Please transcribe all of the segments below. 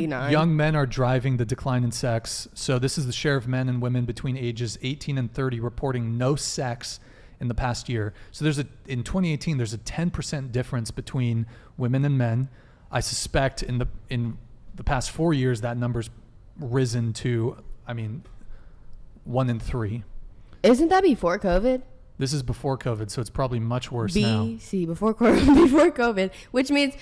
Young men are driving the decline in sex. So this is the share of men and women between ages 18 and 30 reporting no sex in the past year. So in 2018, there's a 10% difference between women and men. I suspect in the past 4 years, that number's risen to, 1 in 3. Isn't that before COVID? This is before COVID, so it's probably much worse now. Before COVID, which means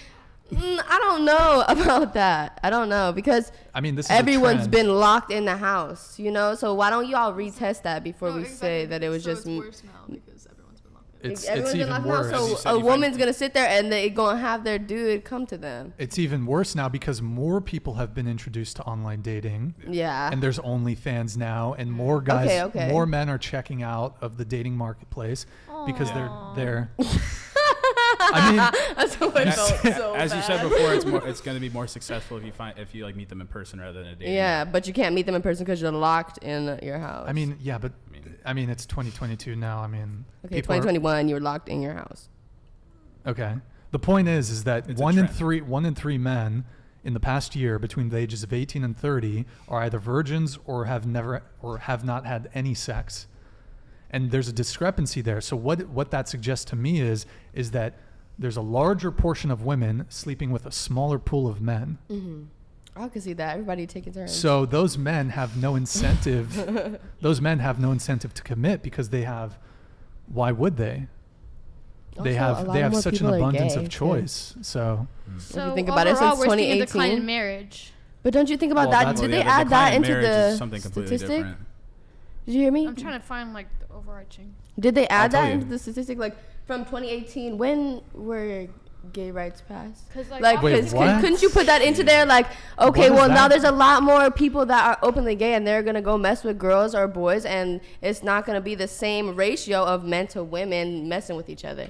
I don't know about that. I don't know because this is everyone's been locked in the house, So why don't you all retest that before we say that it was just worse now because everyone's been locked in. It's even worse. Now, so a woman's gonna sit there and they're gonna have their dude come to them. It's even worse now because more people have been introduced to online dating. Yeah. And there's OnlyFans now, and more guys, more men are checking out of the dating marketplace because they're. That's how I felt so as bad. you said before, it's going to be more successful if you meet them in person rather than a dating. Yeah, but you can't meet them in person because you're locked in your house. It's 2022 now. Okay, 2021, you're locked in your house. Okay. The point is that it's one in three men in the past year between the ages of 18 and 30 are either virgins or have not had any sex. And there's a discrepancy there. So what that suggests to me is that there's a larger portion of women sleeping with a smaller pool of men. Mm-hmm. I can see that. Everybody taking turns. So those men have no incentive. Those men have no incentive to commit because they have. Why would they? They have such an abundance of choice. So if you think about it, since 2018, we're decline in marriage. But don't you think about that? Did they add that into the statistic? Different. Did you hear me? I'm trying to find the overarching. Did they add that into the statistic? From 2018, when were gay rights passed? Couldn't you put that into there? Now there's a lot more people that are openly gay and they're gonna go mess with girls or boys, and it's not gonna be the same ratio of men to women messing with each other.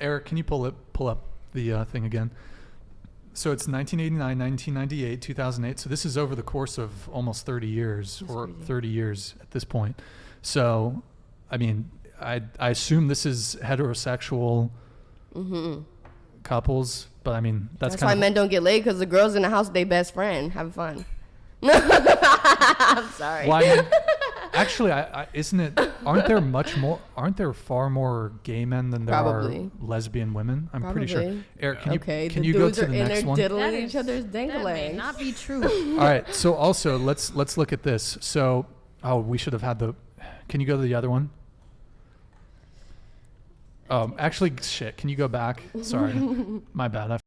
Eric, can you pull up the thing again? So it's 1989, 1998, 2008. So this is over the course of almost 30 years or 30 years at this point. So, I assume this is heterosexual couples, but that's why men don't get laid, because the girls in the house, they best friend having fun. I'm sorry. Well, actually, isn't it? Aren't there far more gay men than there are lesbian women? I'm pretty sure. Eric, can you go to the next one? Diddling each other's dangling. That may not be true. All right. So also let's look at this. So we should have had the. Can you go to the other one? Actually, shit. Can you go back? Sorry, my bad.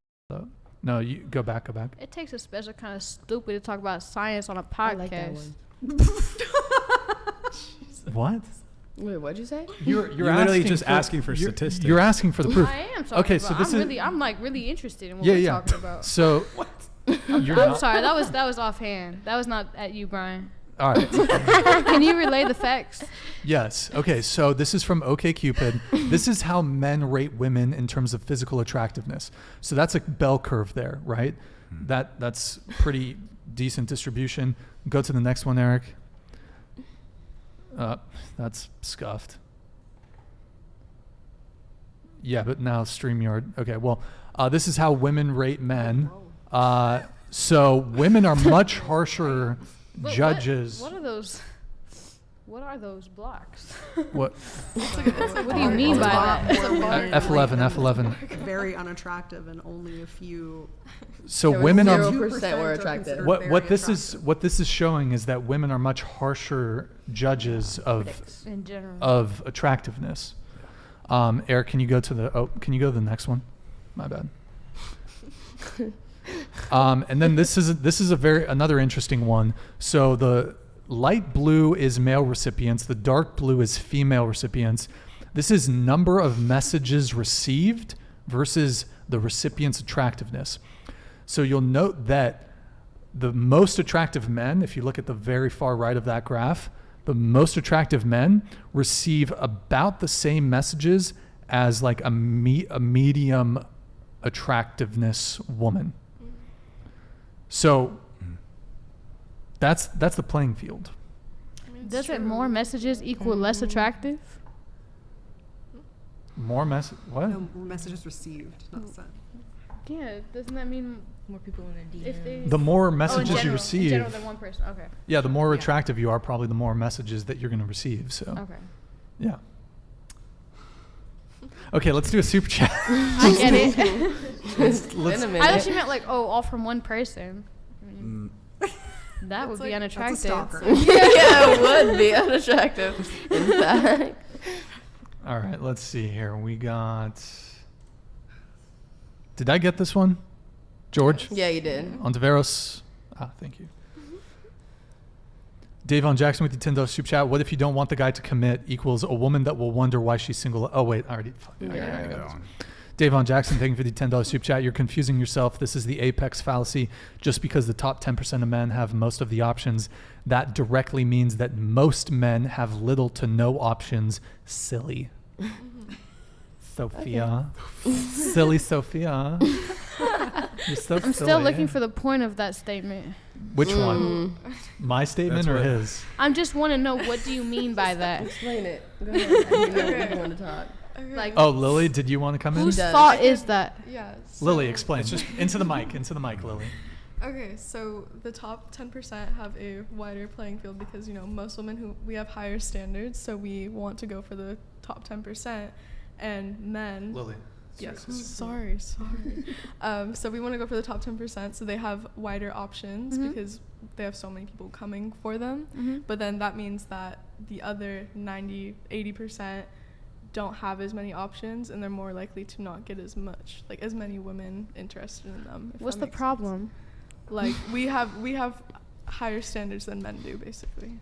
No, you go back. It takes a special kind of stupid to talk about science on a podcast. I like that one. What? Wait, what'd you say? You're literally just asking for statistics. You're asking for the proof. I am. Okay, so I'm really interested in what we're talking about. So what? I'm sorry. That was offhand. That was not at you, Brian. All right. Can you relay the facts? Yes. Okay. So this is from OkCupid. This is how men rate women in terms of physical attractiveness. So that's a bell curve there, right? That's pretty decent distribution. Go to the next one, Eric. That's scuffed. Yeah, but now StreamYard. Okay. Well, this is how women rate men. So women are much harsher judges. What are those? What are those blocks? What? What do you mean by that? F11. Very unattractive, and only a few. So women are 0% were attractive. What this is showing is that women are much harsher judges in general of attractiveness. Eric, can you go to the next one? My bad. And then this is another interesting one. So the light blue is male recipients, the dark blue is female recipients. This is number of messages received versus the recipient's attractiveness. So you'll note that the most attractive men, if you look at the very far right of that graph, the most attractive men receive about the same messages as like a medium attractiveness woman. So that's the playing field. Doesn't more messages equal less attractive? What? No, more messages received, not sent. Yeah, doesn't that mean more people in the If they- DM. The more in messages you general, receive, in general than one person. Okay. yeah, the more Yeah. attractive you are, probably the more messages that you're going to receive. So, Okay. yeah. Okay, let's do a super chat. I get it. let's, Wait a minute. I thought you meant like, oh, all from one person. That would be unattractive. That's a stalker. Yeah, it would be unattractive. In fact. All right, let's see here. We got. Did I get this one? George? Yeah, you did. Ontiveros. Thank you. Davon Jackson with the $10 super chat. What if you don't want the guy to commit equals a woman that will wonder why she's single? Oh, wait. I already got this. Davon Jackson, thank you for the $10 super chat. You're confusing yourself. This is the apex fallacy. Just because the top 10% of men have most of the options, that directly means that most men have little to no options. Silly. Sophia. Silly Sophia. You're so I'm still silly. looking for the point of that statement. Which one? My statement That's or what- his? I just want to know, what do you mean by that? Explain it. Go ahead. You want to talk. Okay. Like, Oh, Lily, did you want to come in? whose does. fault is that? Yeah. Lily, so- explain. Just into the mic, Lily. Okay, so the top 10% have a wider playing field because, most women we have higher standards, so we want to go for the top 10%. And men. Lily. Yes, sorry. So we want to go for the top 10%, so they have wider options because they have so many people coming for them. But then that means that the other 80% don't have as many options, and they're more likely to not get as many women interested in them. What's the problem? Like we have higher standards than men do, basically.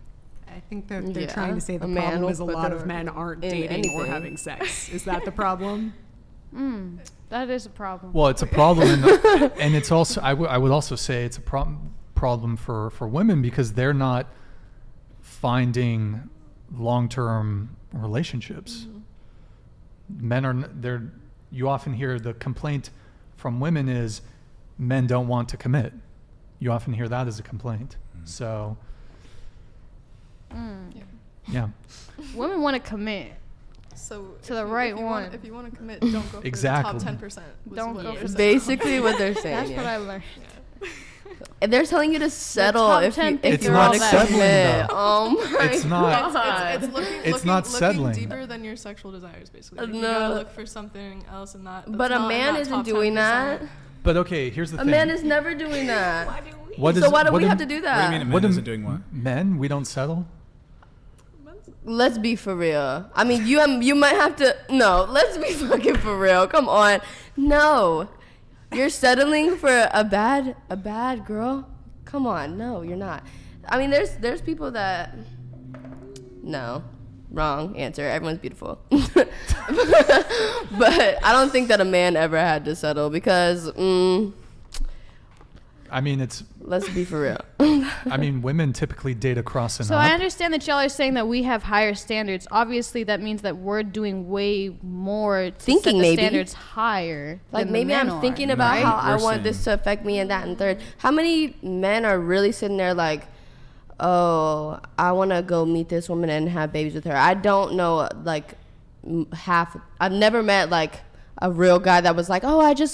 I think they're Yeah. trying to say the A man problem will is a put lot their of men aren't in dating or anything. having sex. Is that the problem? That is a problem. Well, it's a problem, and it's also I would also say it's a problem for women because they're not finding long-term relationships. Men are they're. You often hear the complaint from women is men don't want to commit. You often hear that as a complaint. So, yeah. Women want to commit. So To the right if one. if you want to commit, don't go for Exactly. the top 10%. Don't go for the- Basically what they're saying. That's yeah. what I learned. And they're telling you to settle top if 10 you things It's you not want to settling, commit. though. Oh my It's not. God. It's looking, It's not settling. looking deeper than your sexual desires, basically. Like, you No. gotta look for something else in that. But a man isn't doing that. But okay, here's the A thing. man is never doing that. What So is- why do what we do- have to do that? What do you mean a What man do isn't doing what? Men, we don't settle. Let's be for real. I mean, you might have to. No, let's be fucking for real. Come on. No, you're settling for a bad girl. Come on. No, you're not. I mean, there's people that. No, wrong answer. Everyone's beautiful. But I don't think that a man ever had to settle because. I mean, it's. Let's be for real. I mean, women typically date across and So up. I understand that y'all are saying that we have higher standards. Obviously, that means that we're doing way more to Thinking set the maybe. standards higher. Like than the maybe men I'm are, thinking about right? how I We're want this saying- to affect me and that and third. How many men are really sitting there like, oh, I want to go meet this woman and have babies with her? I don't know, like half. I've never met like a real guy that was like, oh, I just